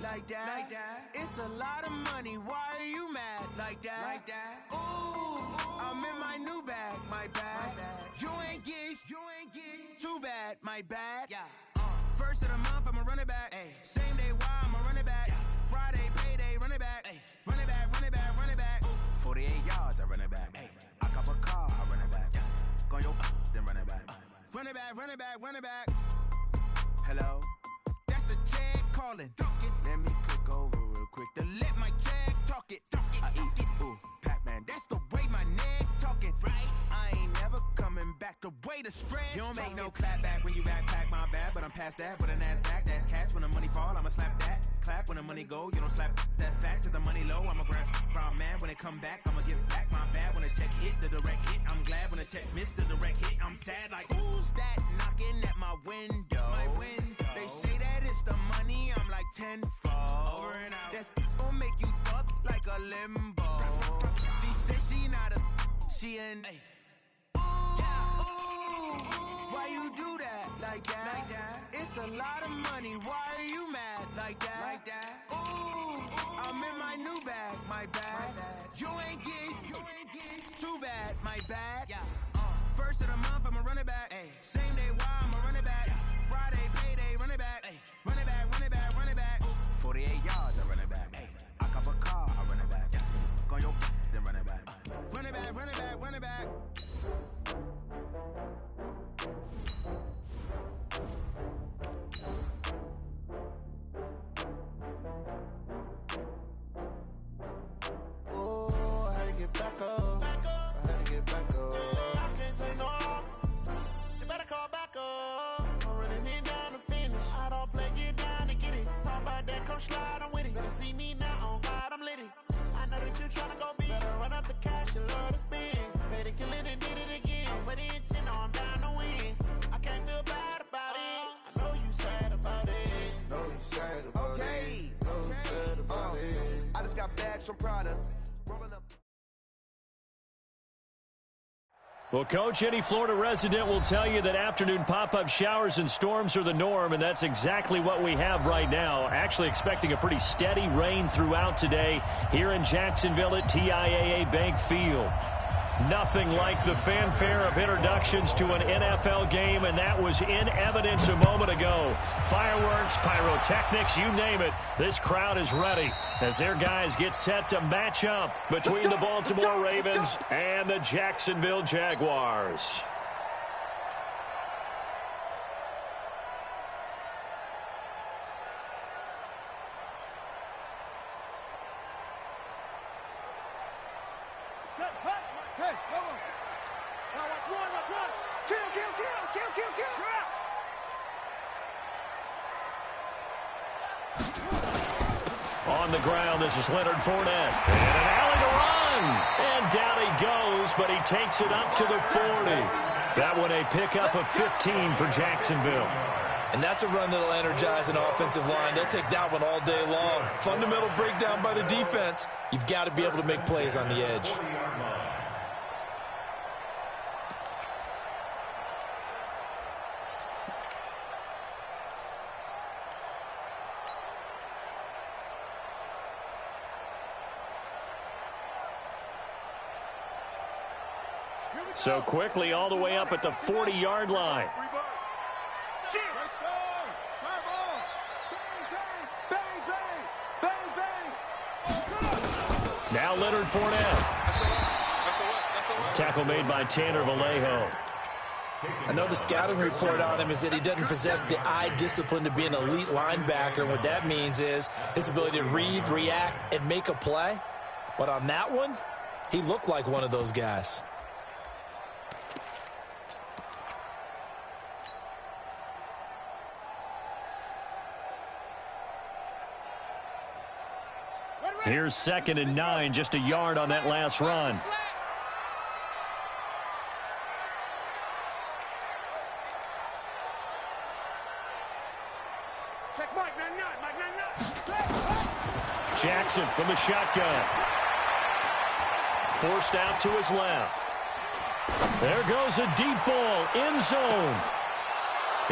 like that. It's a lot of money, why are you mad like that? Ooh, I'm in my new bag, my bad. You ain't get too bad, my bad. First of the month, I'ma run it back. Same day, why I'ma run it back. Friday, payday, run it back. Run it back, run it back, run it back. 48 yards, I run it back. I cop a car, I run it back. Go yo, then run it back. Run it back, run it back, run it back. Hello, that's the check calling. Let me click over real quick to let my check talk it. I eat it, ooh, Pac-Man, that's the way my neck talking. Right, I ain't never coming back the way the stress. You don't make no clap back when you backpack, my bad, but I'm past that. With a NASDAQ, that's cash. When the money fall, I'ma slap that. Clap when the money go, you don't slap. That's facts. If the money low, I'ma grab brown man. When it come back, I'ma give back my bad. When the check hit, the direct hit, I'm glad. When the check missed the direct hit, I'm sad. Like, who's that knocking at my window? My window. They say that it's the money, I'm like tenfold. Over and out. That's gon' make you fuck like a limbo. She said she not a, she an. Why you do that like that? It's a lot of money, why are you mad like that? Ooh, I'm in my new bag, my bad. You ain't get too bad, my bad. First of the month, I'ma run it back. Same day, why I'ma run it back. Friday, payday, run it back. Run it back, run it back, run it back. 48 yards, I run it back. I cop a car, I run it back. Go yo, then run it back. Run it back, run it back, run it back. Get back up. I had to get back up. I can't take no loss. You better call back up. I'm running it down to finish. I don't play, get down to get it. Talk about that, come slide, I'm with it. Better see me now, on God, I'm litty. I know that you tryna go big. Better run up the cash, you love to spend. Better kill it and did it again. I'm with the intent, no, I'm down to win. I can't feel bad about it. I know you sad about it. Know you sad about it. Know you sad about it. I just got bags from Prada. Rolling up. Well, Coach, any Florida resident will tell you that afternoon pop-up showers and storms are the norm, and that's exactly what we have right now. Actually expecting a pretty steady rain throughout today here in Jacksonville at TIAA Bank Field. Nothing like the fanfare of introductions to an NFL game, and that was in evidence a moment ago. Fireworks, pyrotechnics, you name it. This crowd is ready as their guys get set to match up between the Baltimore Ravens and the Jacksonville Jaguars. Hey, come on. Now watch one. Kill. On the ground, this is Leonard Fournette. And an alley to run. And down he goes, but he takes it up to the 40. That one a pickup of 15 for Jacksonville. And that's a run that'll energize an offensive line. They'll take that one all day long. Fundamental breakdown by the defense. You've got to be able to make plays on the edge. So quickly all the way up at the 40-yard line. Now Leonard Fournette. Tackle made by Tanner Vallejo. I know the scouting report on him is that he doesn't possess the eye discipline to be an elite linebacker. And what that means is his ability to read, react, and make a play. But on that one, he looked like one of those guys. Here's 2nd and 9, just a yard on that last run. Check Mike, man, Jackson from the shotgun. Forced out to his left. There goes a deep ball, end zone.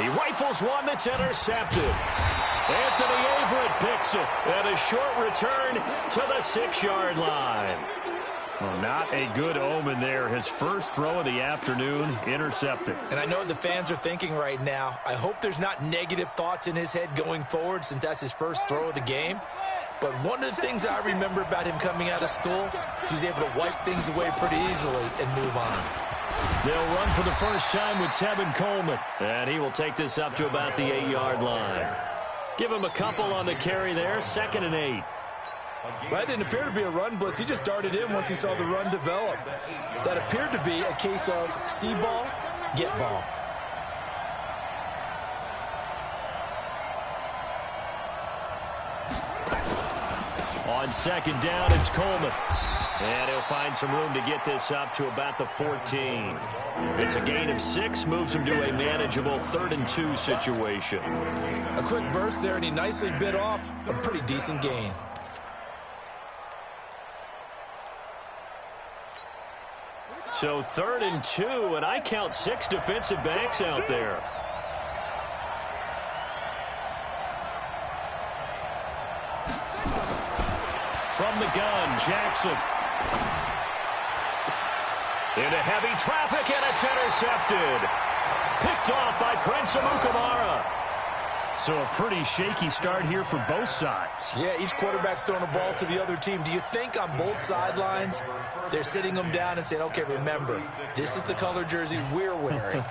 He rifles one that's intercepted. Anthony Averett picks it. And a short return to the 6-yard line. Well, not a good omen there. His first throw of the afternoon intercepted. And I know what the fans are thinking right now. I hope there's not negative thoughts in his head going forward since that's his first throw of the game. But one of the things I remember about him coming out of school is he's able to wipe things away pretty easily and move on. They'll run for the first time with Tevin Coleman. And he will take this up to about the 8-yard line. Give him a couple on the carry there. 2nd and 8. That didn't appear to be a run blitz. He just darted in once he saw the run develop. That appeared to be a case of see ball, get ball. On 2nd down, it's Coleman. And he'll find some room to get this up to about the 14. It's a gain of 6, moves him to a manageable 3rd and 2 situation. A quick burst there, and he nicely bit off a pretty decent gain. So 3rd and 2, and I count 6 defensive backs out there. From the gun, Jackson. Into heavy traffic, and it's intercepted. Picked off by Prince Amukamara. So a pretty shaky start here for both sides. Yeah, each quarterback's throwing a ball to the other team. Do you think on both sidelines they're sitting them down and saying, okay, remember, this is the color jersey we're wearing.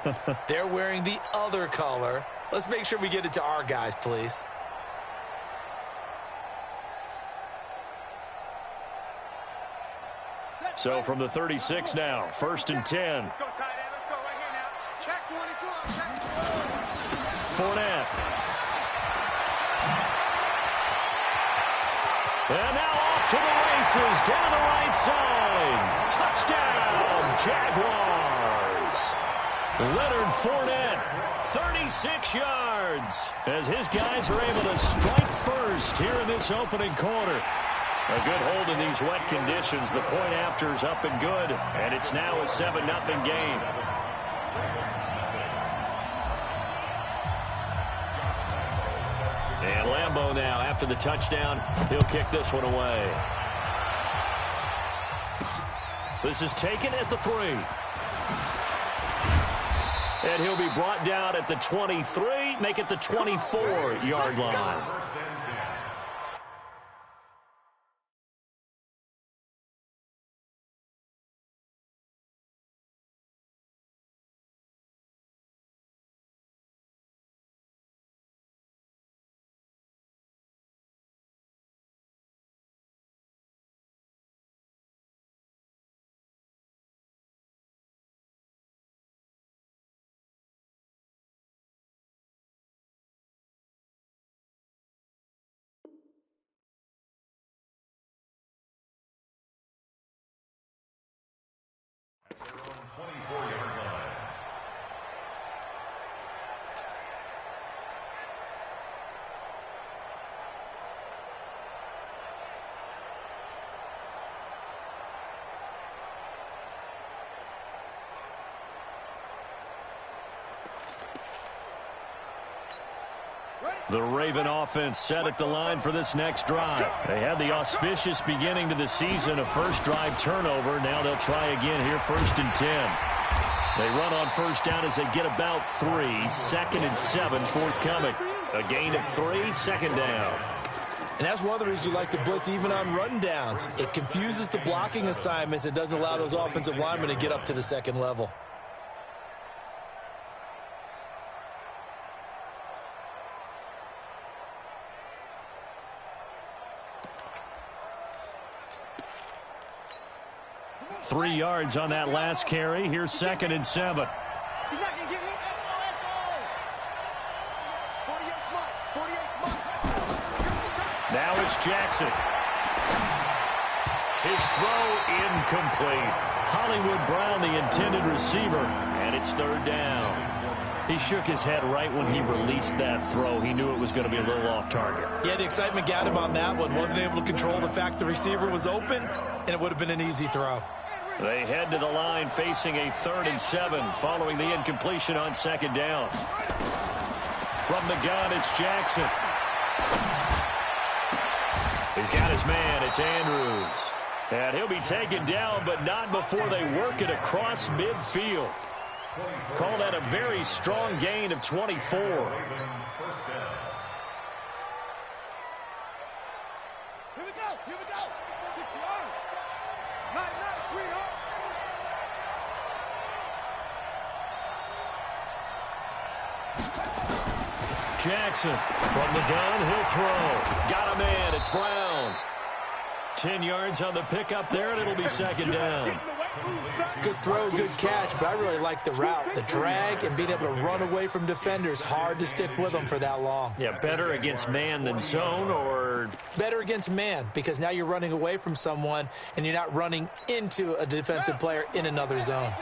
They're wearing the other color. Let's make sure we get it to our guys, please. So from the 36 now, 1st and 10. Let's go, tight end. Let's go right here now. Check 24. Check 24. Fournette. And now off to the races, down the right side. Touchdown, Jaguars. Leonard Fournette, 36 yards, as his guys are able to strike first here in this opening quarter. A good hold in these wet conditions. The point after is up and good, and it's now a 7-0 game. And Lambeau now, after the touchdown, he'll kick this one away. This is taken at the 3. And he'll be brought down at the 23, make it the 24-yard line. The Raven offense set at the line for this next drive. They had the auspicious beginning to the season, a first drive turnover. Now they'll try again here, 1st and 10. They run on first down as they get about 3. 2nd and 7 forthcoming. A gain of 3, 2nd down. And that's one of the reasons you like to blitz even on run downs. It confuses the blocking assignments. It doesn't allow those offensive linemen to get up to the second level. Three yards on that last carry. Here's 2nd and 7. He's not going to get me. Let's go. 48 smart. Now it's Jackson. His throw incomplete. Hollywood Brown, the intended receiver, and it's 3rd down. He shook his head right when he released that throw. He knew it was going to be a little off target. Yeah, the excitement got him on that one. Wasn't able to control the fact the receiver was open, and it would have been an easy throw. They head to the line facing a 3rd and 7 following the incompletion on 2nd down. From the gun, it's Jackson. He's got his man. It's Andrews. And he'll be taken down, but not before they work it across midfield. Call that a very strong gain of 24. Here we go. 6 yards. Nice, sweetheart. Jackson from the gun, he'll throw. Got a man, it's Brown. 10 yards on the pickup there, and it'll be second down. Good throw, good catch, but I really like the route. The drag and being able to run away from defenders, hard to stick with them for that long. Yeah, better against man than zone, or? Better against man, because now you're running away from someone, and you're not running into a defensive player in another zone.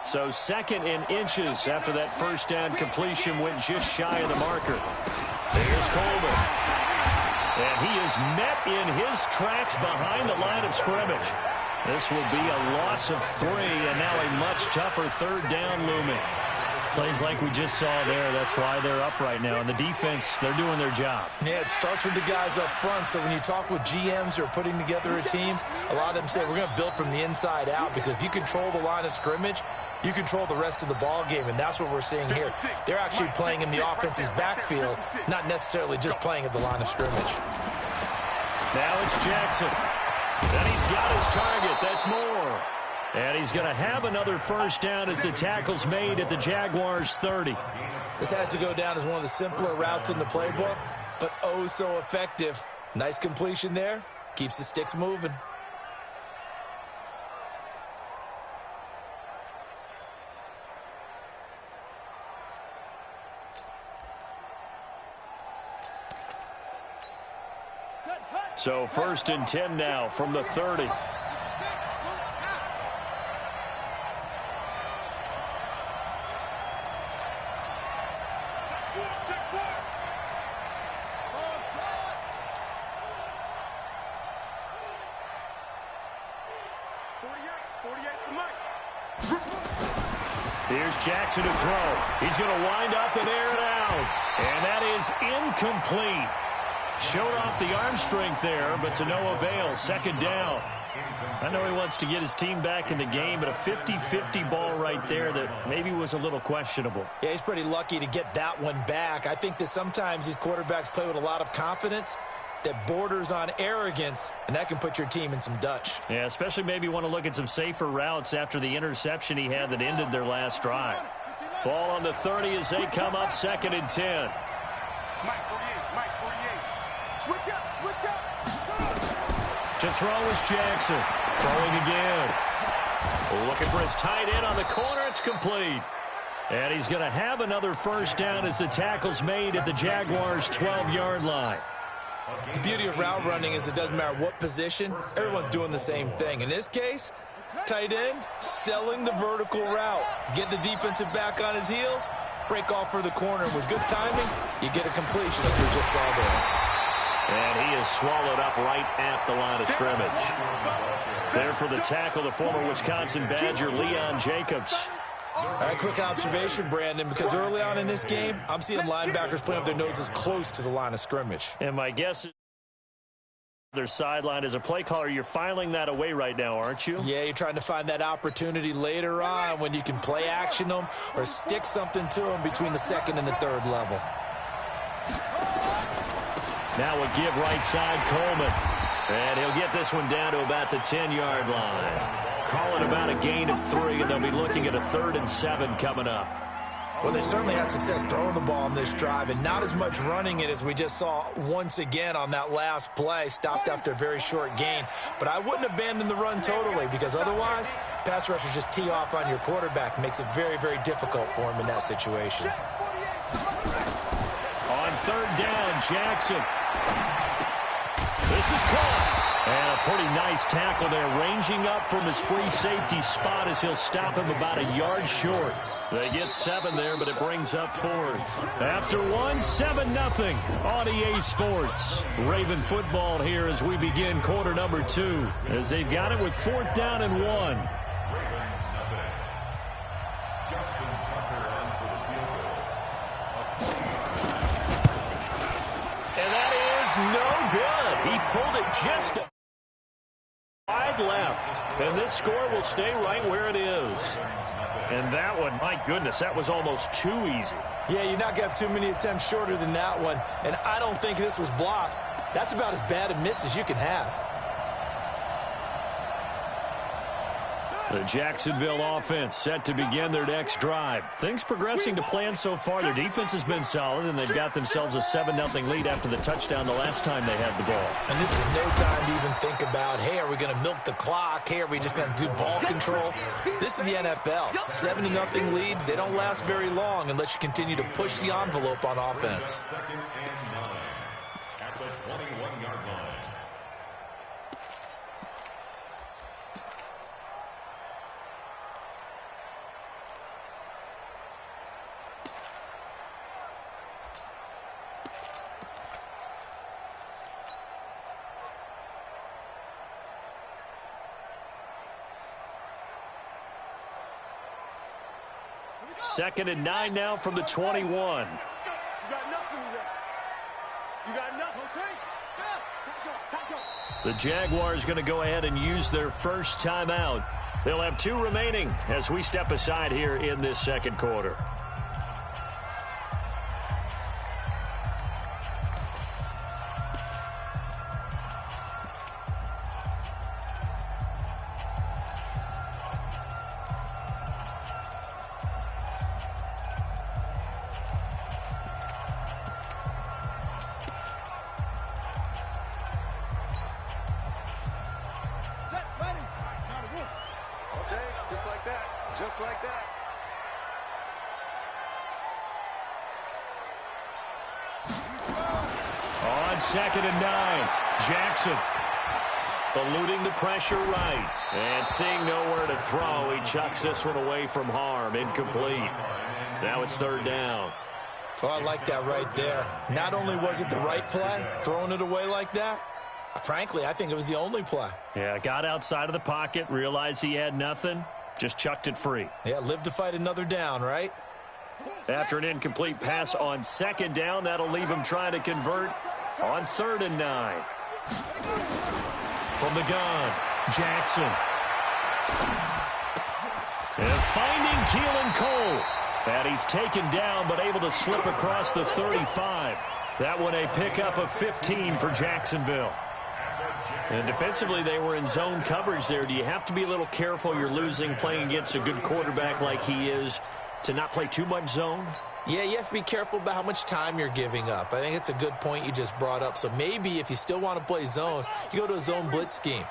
So second in inches after that first down completion went just shy of the marker. There's Coleman. And he is met in his tracks behind the line of scrimmage. This will be a loss of 3, and now a much tougher third down looming. Plays like we just saw there, that's why they're up right now. And the defense, they're doing their job. Yeah, it starts with the guys up front. So when you talk with GMs who are putting together a team, a lot of them say we're going to build from the inside out, because if you control the line of scrimmage, you control the rest of the ball game, and that's what we're seeing here. They're actually playing in the offense's backfield, not necessarily just playing at the line of scrimmage. Now it's Jackson. And he's got his target. That's Moore. And he's going to have another first down as the tackle's made at the Jaguars' 30. This has to go down as one of the simpler routes in the playbook, but oh so effective. Nice completion there. Keeps the sticks moving. So first and 10 now from the 30. Here's Jackson to throw. He's going to wind up and air it out. And that is incomplete. Showed off the arm strength there, but to no avail. Second down. I know he wants to get his team back in the game, but a 50-50 ball right there that maybe was a little questionable. Yeah, he's pretty lucky to get that one back. I think that sometimes these quarterbacks play with a lot of confidence that borders on arrogance, and that can put your team in some Dutch. Yeah, especially maybe want to look at some safer routes after the interception he had that ended their last drive. Ball on the 30 as they come up second and 10. Switch up. To throw is Jackson. Throwing again. Looking for his tight end on the corner. It's complete. And he's going to have another first down as the tackle's made at the Jaguars' 12-yard line. The beauty of route running is it doesn't matter what position. Everyone's doing the same thing. In this case, tight end selling the vertical route. Get the defensive back on his heels, break off for the corner. And with good timing, you get a completion as we just saw there. And he is swallowed up right at the line of scrimmage. There for the tackle, the former Wisconsin Badger, Leon Jacobs. All right, quick observation, Brandon, because early on in this game, I'm seeing linebackers playing with their noses close to the line of scrimmage. And my guess is their sideline as a play caller, you're filing that away right now, aren't you? Yeah, you're trying to find that opportunity later on when you can play action them or stick something to them between the second and the third level. Now a give right side, Coleman. And he'll get this one down to about the 10-yard line. Call it about a gain of 3, and they'll be looking at a 3rd and 7 coming up. Well, they certainly had success throwing the ball on this drive, and not as much running it as we just saw once again on that last play. Stopped after a very short gain. But I wouldn't abandon the run totally, because otherwise, pass rushers just tee off on your quarterback. Makes it very, very difficult for him in that situation. On 3rd down, Jackson. This is caught. And a pretty nice tackle there, ranging up from his free safety spot as he'll stop him about a yard short. They get 7 there, but it brings up 4th. After 1, 7-0 on EA Sports. Raven football here as we begin quarter number 2, as they've got it with 4th down and 1. pulled it just wide left. And this score will stay right where it is. And that one, my goodness, that was almost too easy. Yeah, you're not going to have too many attempts shorter than that one. And I don't think this was blocked. That's about as bad a miss as you can have. The Jacksonville offense set to begin their next drive. Things progressing to plan so far. Their defense has been solid, and they've got themselves a 7-0 lead after the touchdown the last time they had the ball. And this is no time to even think about, hey, are we going to milk the clock? Hey, are we just going to do ball control? This is the NFL. 7-0 leads, they don't last very long unless you continue to push the envelope on offense. At the 21-yard line. Second and 9 now from the 21. You got nothing left. You got nothing. The Jaguars going to go ahead and use their first timeout. They'll have 2 remaining as we step aside here in this second quarter. Just like that. On second and 9, Jackson eluding the pressure right. And seeing nowhere to throw, he chucks this one away from harm. Incomplete. Now it's third down. Oh, I like that right there. Not only was it the right play, throwing it away like that, frankly, I think it was the only play. Yeah, got outside of the pocket, realized he had nothing. Just chucked it free. Yeah, live to fight another down, right? After an incomplete pass on second down, that'll leave him trying to convert on third and 9. From the gun, Jackson. And finding Keelan Cole. And he's taken down, but able to slip across the 35. That one a pickup of 15 for Jacksonville. And defensively, they were in zone coverage there. Do you have to be a little careful? You're losing, playing against a good quarterback like he is, to not play too much zone? Yeah, you have to be careful about how much time you're giving up. I think it's a good point you just brought up. So maybe if you still want to play zone, you go to a zone blitz scheme.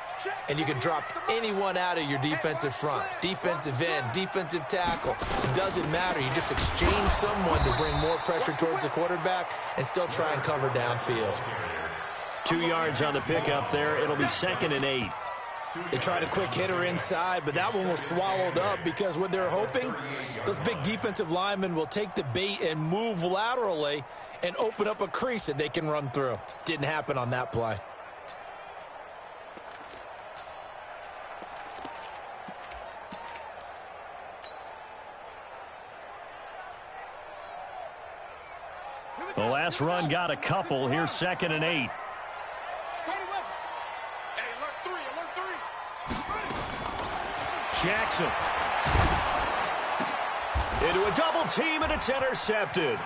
And you can drop anyone out of your defensive front. Defensive end, defensive tackle. It doesn't matter. You just exchange someone to bring more pressure towards the quarterback and still try and cover downfield. 2 yards on the pickup there. It'll be second and 8. They tried a quick hitter inside, but that one was swallowed up because what they're hoping, those big defensive linemen will take the bait and move laterally and open up a crease that they can run through. Didn't happen on that play. The last run got a couple. Here's second and 8. Jackson. Into a double team, and it's intercepted.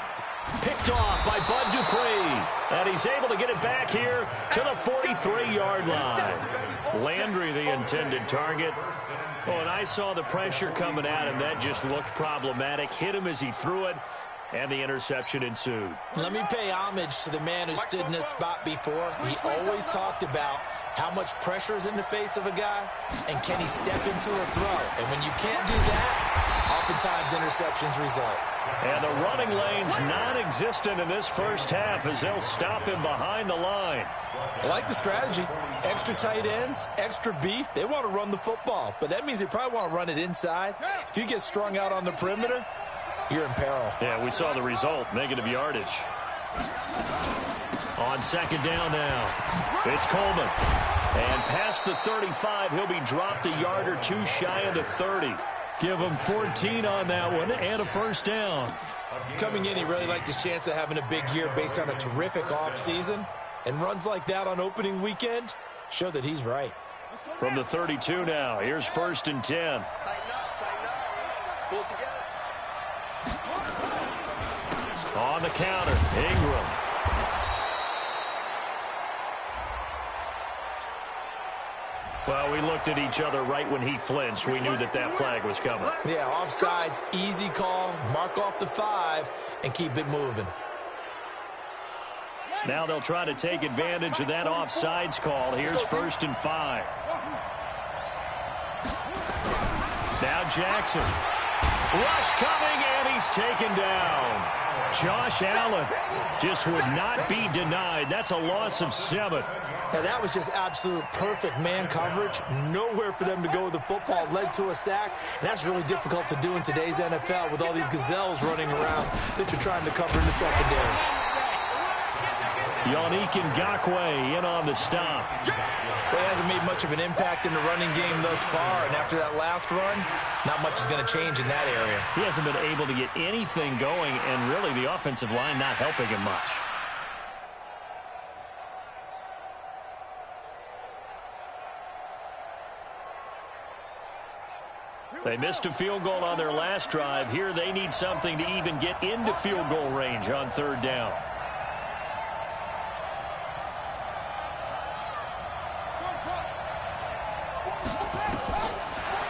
Picked off by Bud Dupree. And he's able to get it back here to the 43-yard line. Landry, the intended target. Oh, and I saw the pressure coming at him. That just looked problematic. Hit him as he threw it, and the interception ensued. Let me pay homage to the man who stood in this spot before. He always talked about how much pressure is in the face of a guy, and can he step into a throw? And when you can't do that, oftentimes interceptions result. And the running lane's non-existent in this first half as they'll stop him behind the line. I like the strategy. Extra tight ends, extra beef. They want to run the football, but that means they probably want to run it inside. If you get strung out on the perimeter, you're in peril. Yeah, we saw the result, negative yardage. On second down now, it's Coleman. And past the 35, he'll be dropped a yard or two shy of the 30. Give him 14 on that one and a first down. Coming in, he really liked his chance of having a big year based on a terrific offseason. And runs like that on opening weekend show that he's right. From the 32 now, here's 1st and 10. Tighten up. Pull it together. On the counter, Ingram. Well, we looked at each other right when he flinched. We knew that that flag was coming. Yeah, offsides, easy call, mark off the 5, and keep it moving. Now they'll try to take advantage of that offsides call. Here's 1st and 5. Now Jackson. Rush coming, and he's taken down. Josh Allen just would not be denied. That's a loss of 7. Now, that was just absolute perfect man coverage. Nowhere for them to go with the football. Led to a sack. And that's really difficult to do in today's NFL with all these gazelles running around that you're trying to cover in the secondary. Yannick Ngakoue in on the stop. Well, he hasn't made much of an impact in the running game thus far. And after that last run, not much is going to change in that area. He hasn't been able to get anything going, and really the offensive line not helping him much. They missed a field goal on their last drive. Here they need something to even get into field goal range on 3rd down.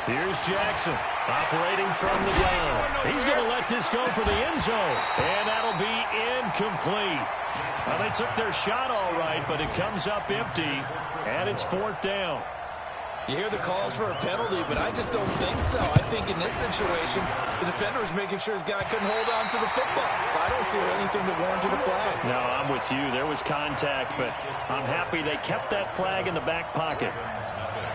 Here's Jackson operating from the gun. He's going to let this go for the end zone, and that'll be incomplete. Well, they took their shot all right, but it comes up empty, and it's 4th down. You hear the calls for a penalty, but I just don't think so. I think in this situation, the defender was making sure his guy couldn't hold on to the football. So I don't see anything that warranted a flag. No, I'm with you. There was contact, but I'm happy they kept that flag in the back pocket.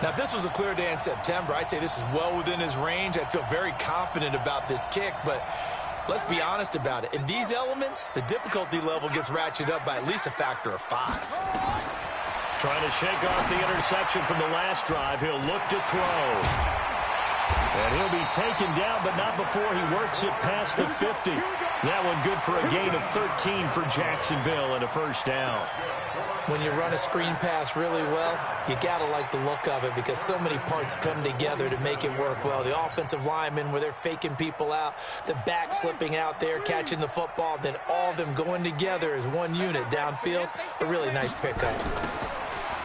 Now, if this was a clear day in September, I'd say this is well within his range. I'd feel very confident about this kick, but let's be honest about it. In these elements, the difficulty level gets ratcheted up by at least a factor of 5. Trying to shake off the interception from the last drive. He'll look to throw. And he'll be taken down, but not before he works it past the 50. That one good for a gain of 13 for Jacksonville and a 1st down. When you run a screen pass really well, you got to like the look of it because so many parts come together to make it work well. The offensive linemen, where they're faking people out, the back slipping out there, catching the football, then all of them going together as one unit downfield. A really nice pickup.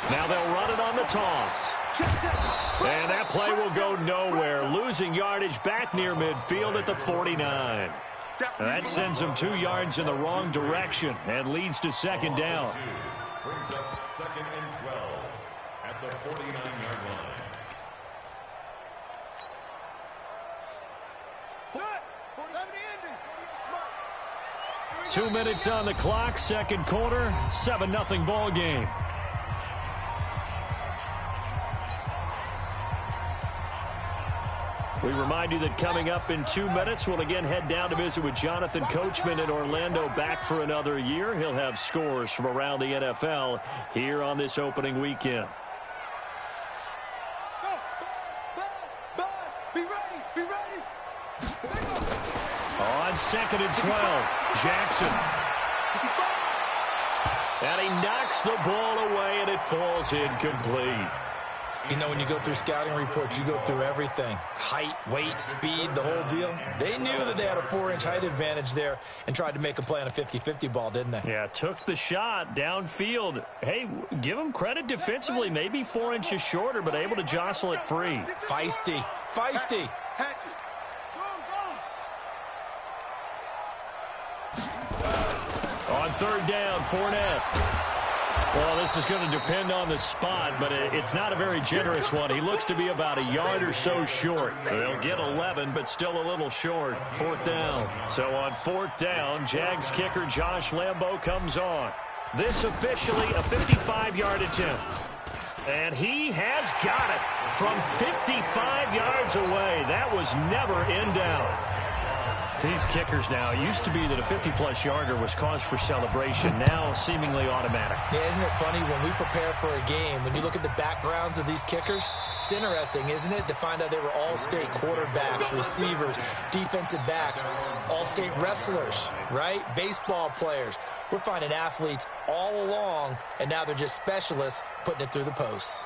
Now they'll run it on the toss. And that play will go nowhere. Losing yardage back near midfield at the 49. That sends them 2 yards in the wrong direction and leads to 2nd down. Brings up 2nd and 12 at the 49-yard line. Set. 2 minutes on the clock, 2nd quarter, 7-0 ball game. We remind you that coming up in 2 minutes, we'll again head down to visit with Jonathan Coachman in Orlando, back for another year. He'll have scores from around the NFL here on this opening weekend. Be ready. Be ready. On 2nd and 12, Jackson. And he knocks the ball away, and it falls incomplete. You know, when you go through scouting reports, you go through everything. Height, weight, speed, the whole deal. They knew that they had a 4-inch height advantage there and tried to make a play on a 50-50 ball, didn't they? Yeah, took the shot downfield. Hey, give him credit defensively. Maybe 4 inches shorter, but able to jostle it free. Feisty. Feisty. Hatch it. Go. On 3rd down, Fournette. Well, this is going to depend on the spot, but it's not a very generous one. He looks to be about a yard or so short. They'll get 11, but still a little short. 4th down. So on 4th down, Jags kicker Josh Lambo comes on. This officially a 55-yard attempt. And he has got it from 55 yards away. That was never in doubt. These kickers now, it used to be that a 50-plus yarder was cause for celebration, now seemingly automatic. Yeah, isn't it funny when we prepare for a game, when you look at the backgrounds of these kickers, it's interesting, isn't it, to find out they were all-state quarterbacks, receivers, defensive backs, all-state wrestlers, right? Baseball players. We're finding athletes all along, and now they're just specialists putting it through the posts.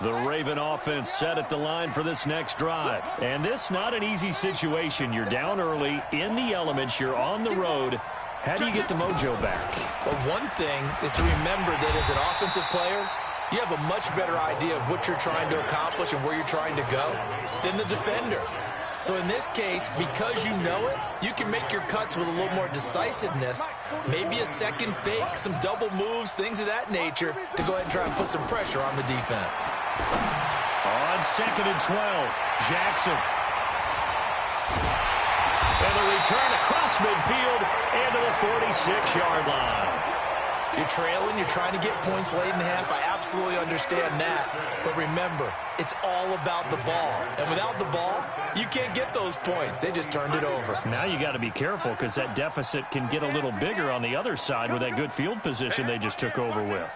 The Raven offense set at the line for this next drive. And this not an easy situation. You're down early, in the elements, you're on the road. How do you get the mojo back? Well, one thing is to remember that as an offensive player, you have a much better idea of what you're trying to accomplish and where you're trying to go than the defender. So in this case, because you know it, you can make your cuts with a little more decisiveness, maybe a second fake, some double moves, things of that nature, to go ahead and try and put some pressure on the defense. On 2nd and 12, Jackson. And the return across midfield and to the 46-yard line. You're trailing, you're trying to get points late in half. I absolutely understand that. But remember, it's all about the ball. And without the ball, you can't get those points. They just turned it over. Now you got to be careful because that deficit can get a little bigger on the other side with that good field position they just took over with.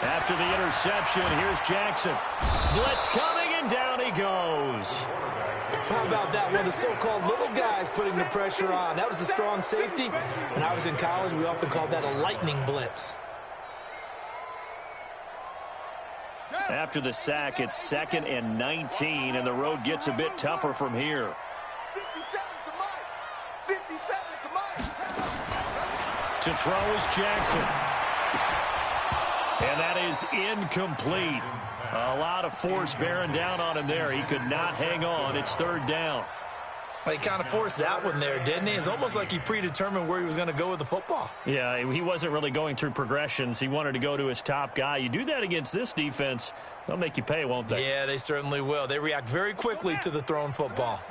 After the interception, here's Jackson. Blitz coming, and down he goes. How about that? One of the so-called little guys putting the pressure on. That was a strong safety. When I was in college, we often called that a lightning blitz. After the sack, it's 2nd and 19, and the road gets a bit tougher from here. 57 to Mike. To throw is Jackson. And that is incomplete. A lot of force bearing down on him there. He could not hang on. It's 3rd down. Well, he kind of forced that one there, didn't he? It's almost like he predetermined where he was going to go with the football. Yeah, he wasn't really going through progressions. He wanted to go to his top guy. You do that against this defense, they'll make you pay, won't they? Yeah, they certainly will. They react very quickly to the thrown football.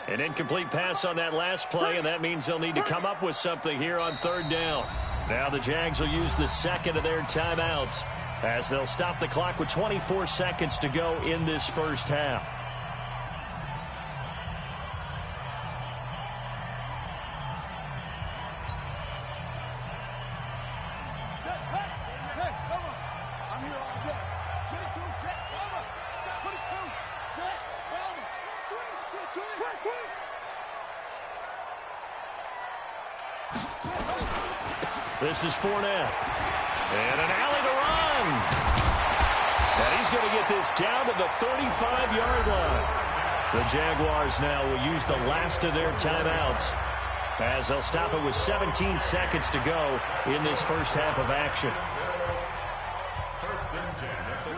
An incomplete pass on that last play, and that means they'll need to come up with something here on 3rd down. Now the Jags will use the second of their timeouts as they'll stop the clock with 24 seconds to go in this first half. This is Fournette. And an alley to run. And he's going to get this down to the 35-yard line. The Jaguars now will use the last of their timeouts as they'll stop it with 17 seconds to go in this first half of action.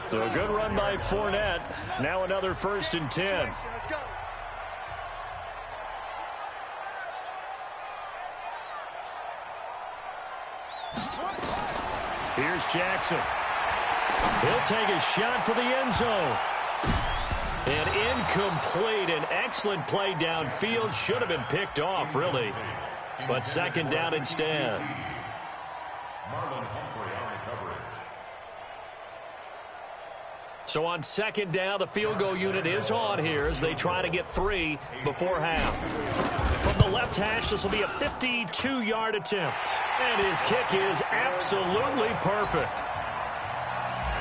So a good run by Fournette. Now another 1st and 10. Let's go. Here's Jackson. He'll take a shot for the end zone. And incomplete. An excellent play downfield. Should have been picked off, really. But 2nd down instead. Marlon Humphrey on the coverage. So on 2nd down, the field goal unit is on here as they try to get 3 before half. From the left hash, this will be a 52-yard attempt. And his kick is absolutely perfect.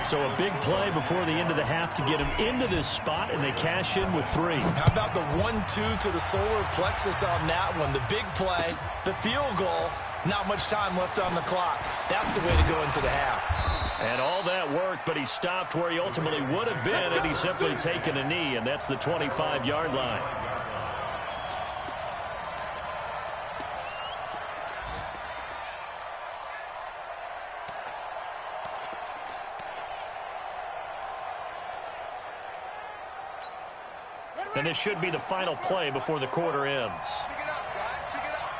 So a big play before the end of the half to get him into this spot, and they cash in with 3. How about the 1-2 to the solar plexus on that one? The big play, the field goal, not much time left on the clock. That's the way to go into the half. And all that worked, but he stopped where he ultimately would have been had he simply taken a knee, and that's the 25-yard line. And this should be the final play before the quarter ends. Pick it up, guys. Pick it up.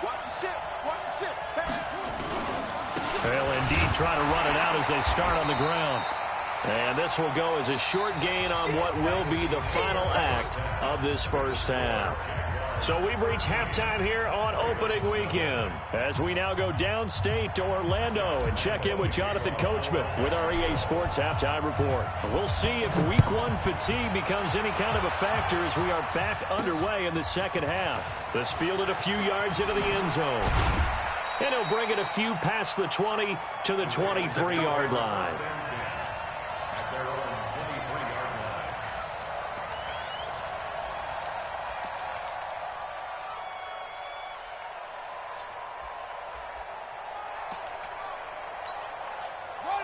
Watch the ship. Watch the ship. They'll indeed try to run it out as they start on the ground. And this will go as a short gain on what will be the final act of this first half. So we've reached halftime here on opening weekend as we now go downstate to Orlando and check in with Jonathan Coachman with our EA Sports Halftime Report. We'll see if Week 1 fatigue becomes any kind of a factor as we are back underway in the second half. This fielded a few yards into the end zone. And he'll bring it a few past the 20 to the 23-yard line.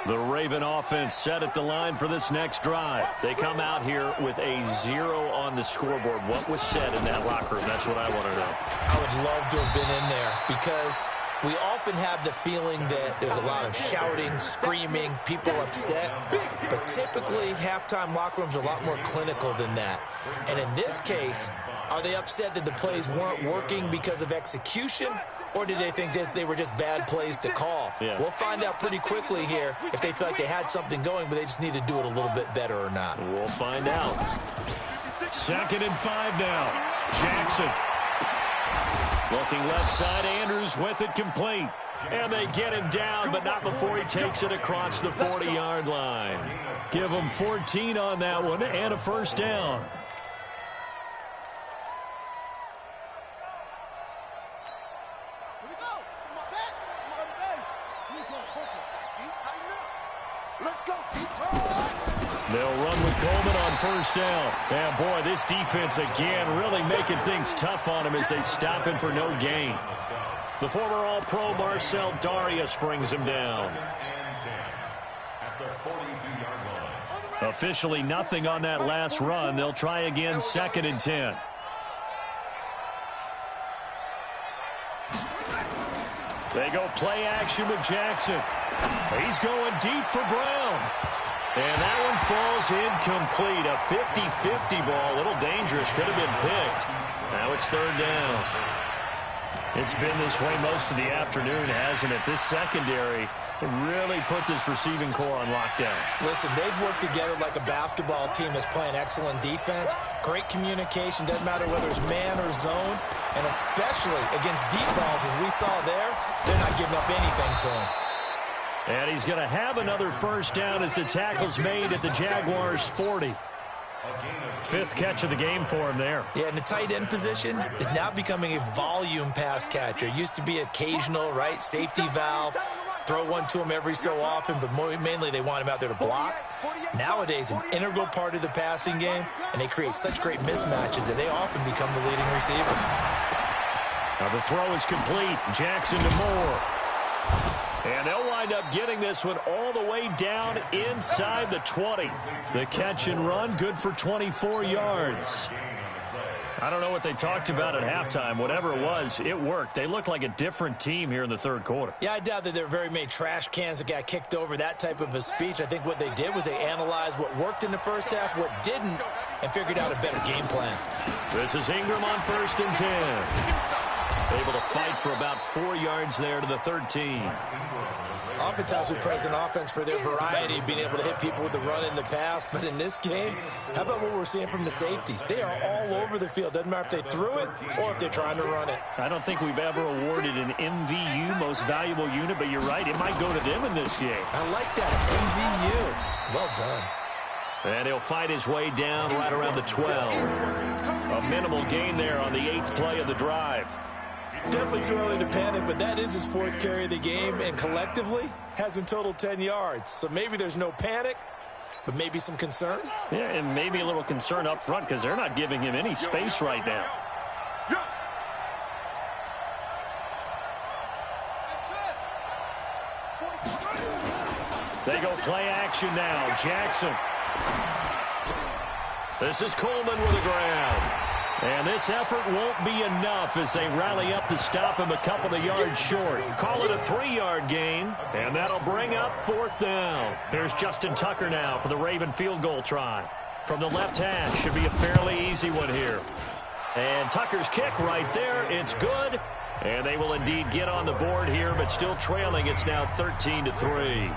The Raven offense set at the line for this next drive. They come out here with a 0 on the scoreboard. What was said in that locker room? That's what I want to know. I would love to have been in there because we often have the feeling that there's a lot of shouting, screaming, people upset. But typically, halftime locker rooms are a lot more clinical than that. And in this case, are they upset that the plays weren't working because of execution? Or did they think they were just bad plays to call? Yeah. We'll find out pretty quickly here if they feel like they had something going, but they just need to do it a little bit better or not. We'll find out. 2nd and 5 now. Jackson. Looking left side, Andrews with it complete. And they get him down, but not before he takes it across the 40-yard line. Give him 14 on that one and a first down. They'll run with Coleman on first down. And, boy, this defense, again, really making things tough on him as they stop him for no gain. The former All-Pro Marcel Darius brings him down. Officially nothing on that last run. They'll try again 2nd and 10. They go play action with Jackson. He's going deep for Brown. And that one falls incomplete. A 50-50 ball. A little dangerous. Could have been picked. Now it's 3rd down. It's been this way most of the afternoon, hasn't it? This secondary really put this receiving core on lockdown. Listen, they've worked together like a basketball team that's playing excellent defense. Great communication. Doesn't matter whether it's man or zone. And especially against deep balls, as we saw there, they're not giving up anything to him. And he's going to have another first down as the tackle's made at the Jaguars' 40. 5th catch of the game for him there. Yeah, and the tight end position is now becoming a volume pass catcher. It used to be occasional, right, safety valve, throw one to him every so often, but mainly they want him out there to block. Nowadays, an integral part of the passing game, and they create such great mismatches that they often become the leading receiver. Now the throw is complete. Jackson to Moore. And they'll wind up getting this one all the way down inside the 20. The catch and run, good for 24 yards. I don't know what they talked about at halftime. Whatever it was, it worked. They looked like a different team here in the 3rd quarter. Yeah, I doubt that there were very many trash cans that got kicked over, that type of a speech. I think what they did was they analyzed what worked in the first half, what didn't, and figured out a better game plan. This is Ingram on 1st and 10. Able to fight for about 4 yards there to the 13. Oftentimes we praise an offense for their variety, being able to hit people with the run and the pass. But in this game, how about what we're seeing from the safeties? They are all over the field. Doesn't matter if they threw it or if they're trying to run it. I don't think we've ever awarded an MVU, most valuable unit, but you're right, it might go to them in this game. I like that, MVU. Well done. And he'll fight his way down right around the 12. A minimal gain there on the 8th play of the drive. Definitely too early to panic, but that is his 4th carry of the game, and collectively has in total 10 yards. So maybe there's no panic, but maybe some concern. Yeah, and maybe a little concern up front because they're not giving him any space right now. They go play action now. Jackson. This is Coleman with the ground. And this effort won't be enough as they rally up to stop him a couple of yards short. Call it a 3-yard gain, and that'll bring up 4th down. Here's Justin Tucker now for the Raven field goal try. From the left hash, should be a fairly easy one here. And Tucker's kick right there, it's good. And they will indeed get on the board here, but still trailing. It's now 13-3.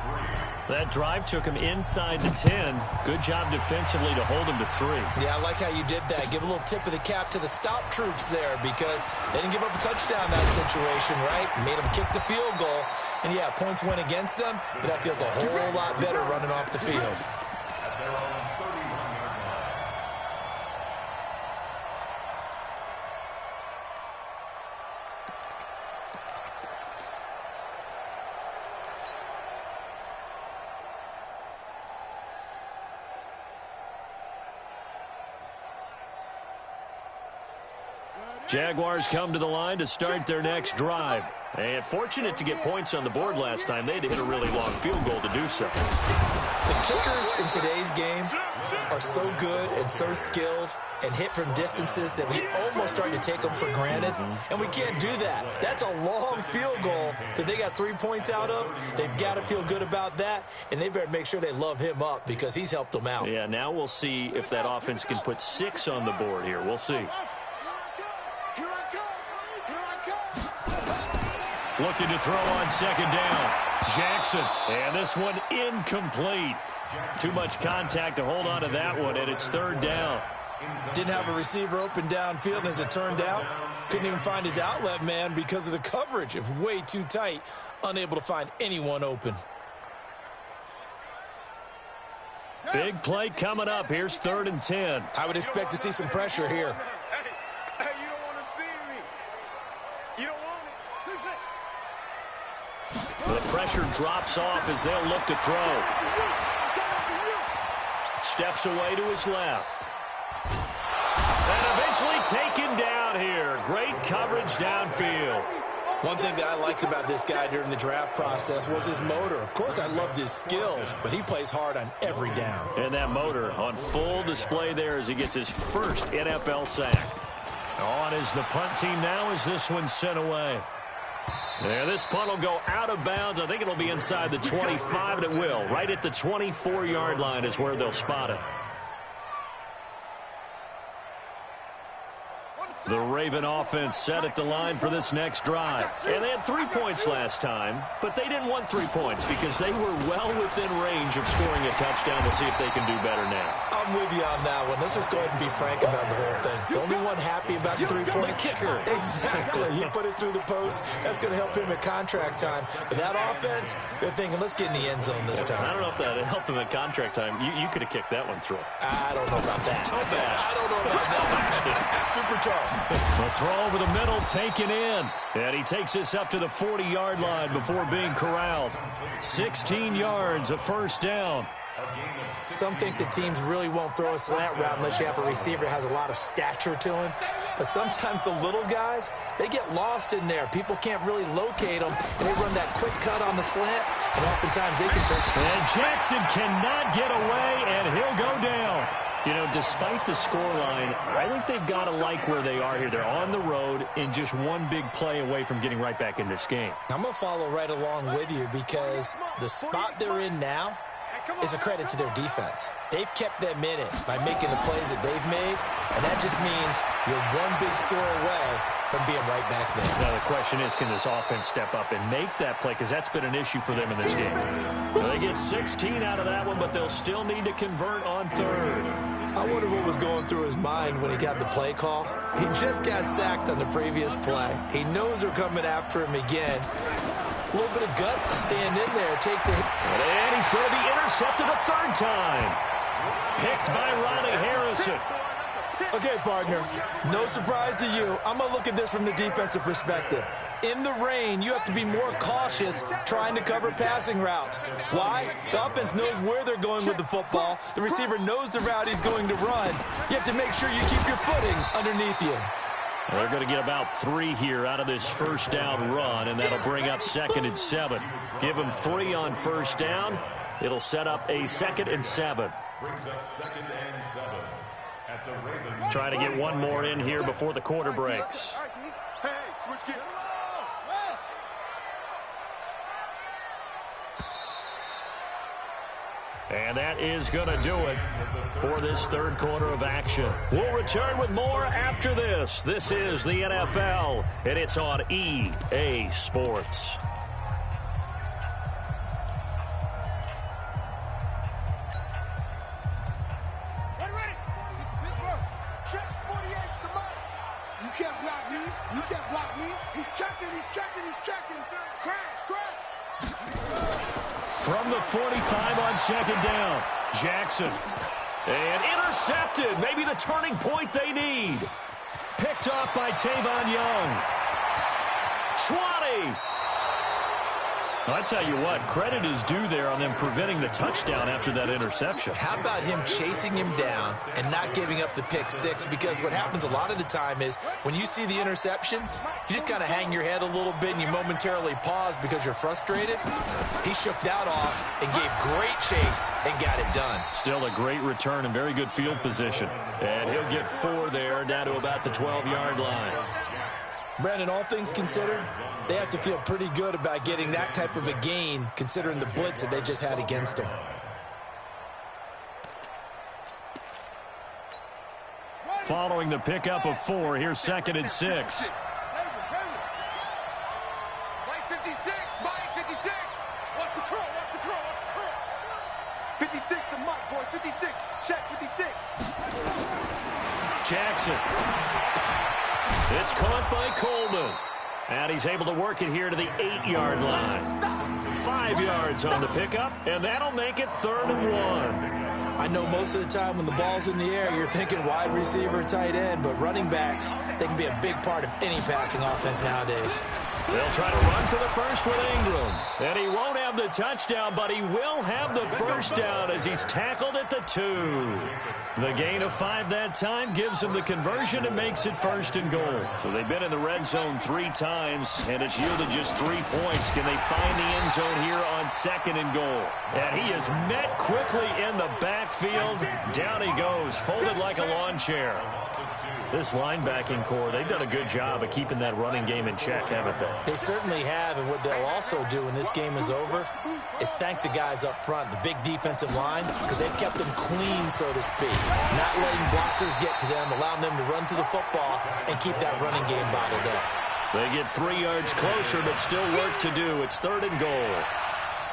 That drive took him inside the 10. Good job defensively to hold him to 3. Yeah, I like how you did that. Give a little tip of the cap to the stop troops there because they didn't give up a touchdown in that situation, right? Made them kick the field goal. And, yeah, points went against them, but that feels a whole lot better running off the field. Jaguars come to the line to start their next drive. And fortunate to get points on the board last time. They had to hit a really long field goal to do so. The kickers in today's game are so good and so skilled and hit from distances that we almost start to take them for granted, and we can't do that. That's a long field goal that they got 3 points out of. They've got to feel good about that, and they better make sure they love him up because he's helped them out. Yeah, now we'll see if that offense can put 6 on the board here. We'll see. Looking to throw on second down. Jackson, and this one incomplete. Too much contact to hold on to that one, and it's third down. Didn't have a receiver open downfield, and as it turned out, couldn't even find his outlet man because of the coverage. It was way too tight, unable to find anyone open. Big play coming up. Here's 3rd and 10. I would expect to see some pressure here. Hey, you don't want to see me. You don't want it. The pressure drops off as they'll look to throw. Steps away to his left. And eventually taken down here. Great coverage downfield. One thing that I liked about this guy during the draft process was his motor. Of course, I loved his skills, but he plays hard on every down. And that motor on full display there as he gets his first NFL sack. On is the punt team now as this one's sent away. There, this punt will go out of bounds. I think it'll be inside the 25, and it will. Right at the 24-yard line is where they'll spot it. The Raven offense set at the line for this next drive. And they had 3 points last time, but they didn't want 3 points because they were well within range of scoring a touchdown. We'll see if they can do better now. I'm with you on that one. Let's just go ahead and be frank about the whole thing. The only one happy about the 3-point kicker. Exactly. He put it through the post. That's going to help him at contract time. But that offense, they're thinking, let's get in the end zone this time. I don't know if that helped him at contract time. You could have kicked that one through. I don't know about that. Toe bash. I don't know about that. Super tough. The throw over the middle taken in. And he takes this up to the 40-yard line before being corralled. 16 yards, a first down. Some think that teams really won't throw a slant route unless you have a receiver that has a lot of stature to him. But sometimes the little guys, they get lost in there. People can't really locate them, and they run that quick cut on the slant, and oftentimes they can turn. And Jackson cannot get away, and he'll go down. You know, despite the scoreline, I think they've got to like where they are here. They're on the road and just one big play away from getting right back in this game. I'm going to follow right along with you because the spot they're in now is a credit to their defense. They've kept them in it by making the plays that they've made, and that just means you're one big score away from being right back there. Now the question is, can this offense step up and make that play? Because that's been an issue for them in this game. Well, they get 16 out of that one, but they'll still need to convert on third. I wonder what was going through his mind when he got the play call. He just got sacked on the previous play. He knows they're coming after him again. A little bit of guts to stand in there, take the hit. And he's going to be intercepted a third time. Picked by Ronnie Harrison. Okay, partner, no surprise to you. I'm going to look at this from the defensive perspective. In the rain, you have to be more cautious trying to cover passing routes. Why? The offense knows where they're going with the football. The receiver knows the route he's going to run. You have to make sure you keep your footing underneath you. They're going to get about 3 here out of this first down run, and that'll bring up 2nd and 7. Give them 3 on first down. It'll set up a 2nd and 7. Brings up 2nd and 7 at the Ravens. Trying to get one more in here before the quarter breaks. Hey, switch gears. And that is going to do it for this third quarter of action. We'll return with more after this. This is the NFL, and it's on EA Sports. Ready. Check 48 to Mike. You can't block me. He's checking. Crash. From the 45 on second down, Jackson. And intercepted. Maybe the turning point they need. Picked off by Tavon Young. 20. Well, I tell you what, credit is due there on them preventing the touchdown after that interception. How about him chasing him down and not giving up the pick six? Because what happens a lot of the time is when you see the interception, you just kind of hang your head a little bit and you momentarily pause because you're frustrated. He shook that off and gave great chase and got it done. Still a great return and very good field position. And he'll get 4 there, down to about the 12-yard line. Brandon, all things considered, they have to feel pretty good about getting that type of a gain considering the blitz that they just had against them. Following the pickup of 4, here's 2nd and 6. Mike 56, Mike 56. Watch the curl, watch the curl, watch the curl. 56 to Mike, boy, 56. Check 56. Jackson. It's caught by Coleman. And he's able to work it here to the 8-yard line. 5 yards on the pickup, and that'll make it 3rd and 1. I know most of the time when the ball's in the air, you're thinking wide receiver, tight end, but running backs, they can be a big part of any passing offense nowadays. They'll try to run for the first with Ingram. And he won't have the touchdown, but he will have the first down as he's tackled at the 2. The gain of 5 that time gives him the conversion and makes it 1st and goal. So they've been in the red zone 3 times, and it's yielded just 3 points. Can they find the end zone here on 2nd and goal? And he is met quickly in the backfield. Down he goes, folded like a lawn chair. This linebacking core, they've done a good job of keeping that running game in check, haven't they? They certainly have, and what they'll also do when this game is over is thank the guys up front, the big defensive line, because they've kept them clean, so to speak. Not letting blockers get to them, allowing them to run to the football and keep that running game bottled up. They get 3 yards closer, but still work to do. It's 3rd and goal.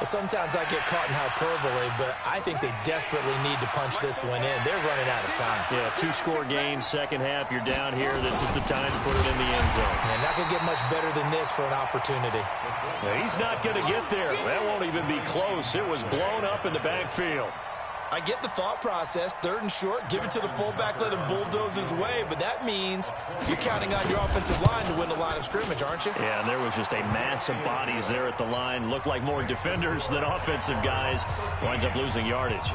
Sometimes I get caught in hyperbole, but I think they desperately need to punch this one in. They're running out of time. Yeah, 2-score game, second half, you're down here. This is the time to put it in the end zone. Yeah, not going to get much better than this for an opportunity. Yeah, he's not going to get there. That won't even be close. It was blown up in the backfield. I get the thought process, 3rd and short, give it to the fullback, let him bulldoze his way, but that means you're counting on your offensive line to win the line of scrimmage, aren't you? Yeah, and there was just a mass of bodies there at the line. Looked like more defenders than offensive guys. Winds up losing yardage.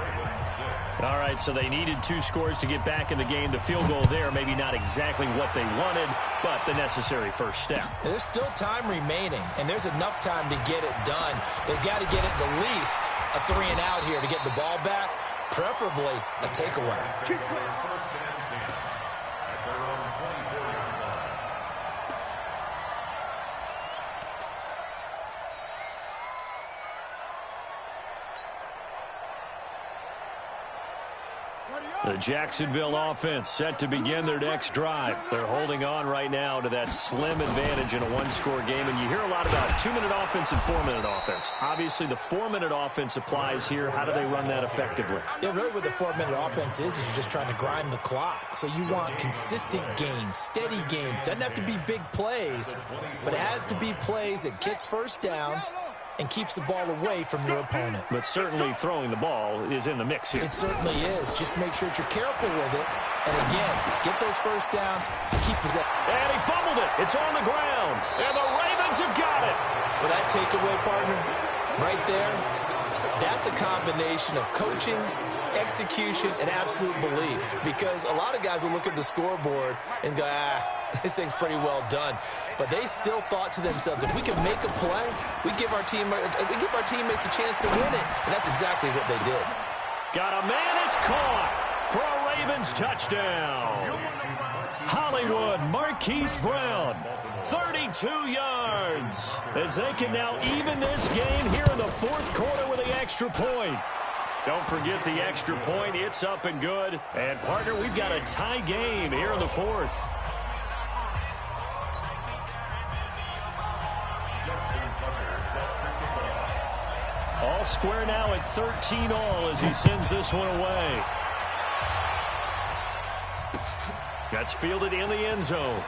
All right, so they needed 2 scores to get back in the game. The field goal there, maybe not exactly what they wanted, but the necessary first step. There's still time remaining, and there's enough time to get it done. They've got to get it the least a 3 and out here to get the ball back, preferably a takeaway. The Jacksonville offense set to begin their next drive. They're holding on right now to that slim advantage in a 1-score game. And you hear a lot about 2-minute offense and 4-minute offense. Obviously, the 4-minute offense applies here. How do they run that effectively? Yeah, really what the 4-minute offense is you're just trying to grind the clock. So you want consistent gains, steady gains. Doesn't have to be big plays, but it has to be plays that gets first downs and keeps the ball away from your opponent. But certainly throwing the ball is in the mix here. It certainly is. Just make sure that you're careful with it. And again, get those first downs and keep possession. And he fumbled it. It's on the ground. And the Ravens have got it. Well, that takeaway, partner, right there, that's a combination of coaching, execution, and absolute belief. Because a lot of guys will look at the scoreboard and go, this thing's pretty well done. But they still thought to themselves, if we can make a play, we give our teammates a chance to win it. And that's exactly what they did. Got a man, it's caught for a Ravens touchdown. Hollywood Marquise Brown, 32 yards, as they can now even this game here in the 4th quarter with the extra point. Don't forget the extra point. It's up and good. And, partner, we've got a tie game here in the 4th. All square now at 13 all as he sends this one away. That's fielded in the end zone.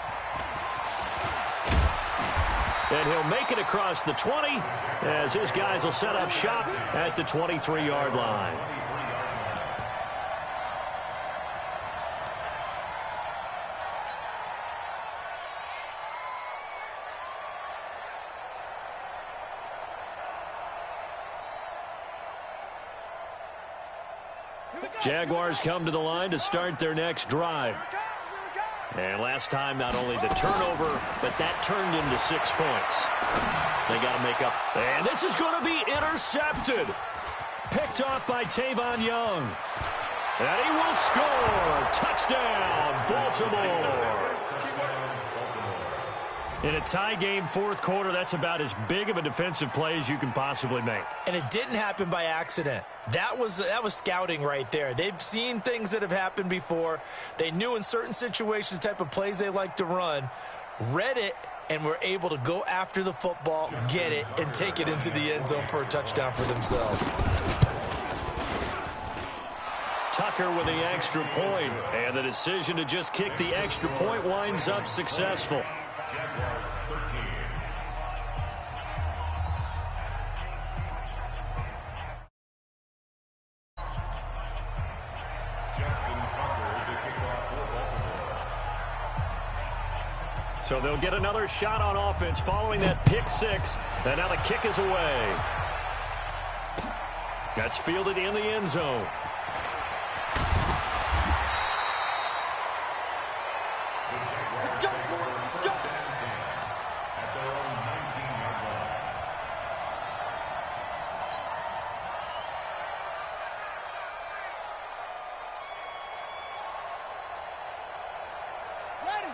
And he'll make it across the 20 as his guys will set up shop at the 23-yard line. Jaguars come to the line to start their next drive. And last time, not only the turnover, but that turned into 6 points. They got to make up. And this is going to be intercepted. Picked off by Tavon Young. And he will score. Touchdown, Baltimore. In a tie game, fourth quarter, that's about as big of a defensive play as you can possibly make. And it didn't happen by accident. That was scouting right there. They've seen things that have happened before. They knew in certain situations the type of plays they like to run, read it, and were able to go after the football, get it, and take it into the end zone for a touchdown for themselves. Tucker with the extra point, and the decision to just kick the extra point winds up successful. So they'll get another shot on offense following that pick six. And now the kick is away. That's fielded in the end zone. Let's go. Let's go. At their own 19-yard line.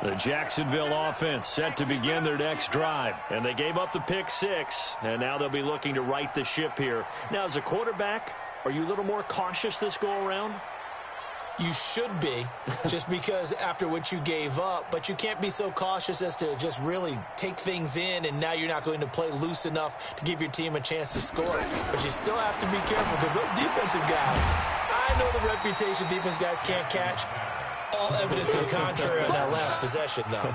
The Jacksonville offense set to begin their next drive. And they gave up the pick six. And now they'll be looking to right the ship here. Now, as a quarterback, are you a little more cautious this go-around? You should be, just because after what you gave up, but you can't be so cautious as to just really take things in, and now you're not going to play loose enough to give your team a chance to score. But you still have to be careful, because those defensive guys, I know the reputation defense guys can't catch. All evidence to the contrary on that last possession, though.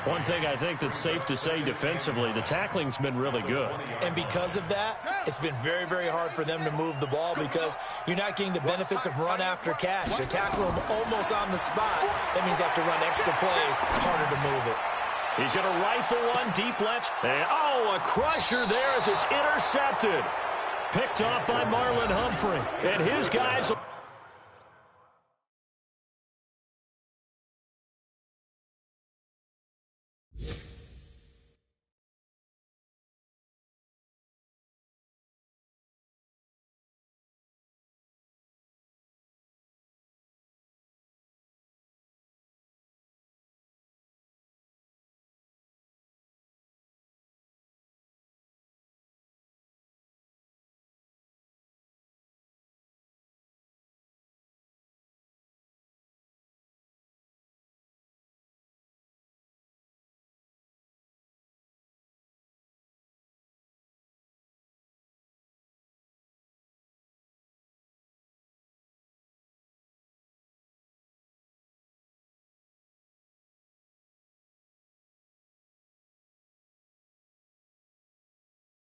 One thing I think that's safe to say defensively, the tackling's been really good. And because of that, it's been very, very hard for them to move the ball because you're not getting the benefits of run after catch. They tackle them almost on the spot. That means you have to run extra plays, harder to move it. He's going to rifle one deep left. And, a crusher there as it's intercepted. Picked off by Marlon Humphrey. And his guys...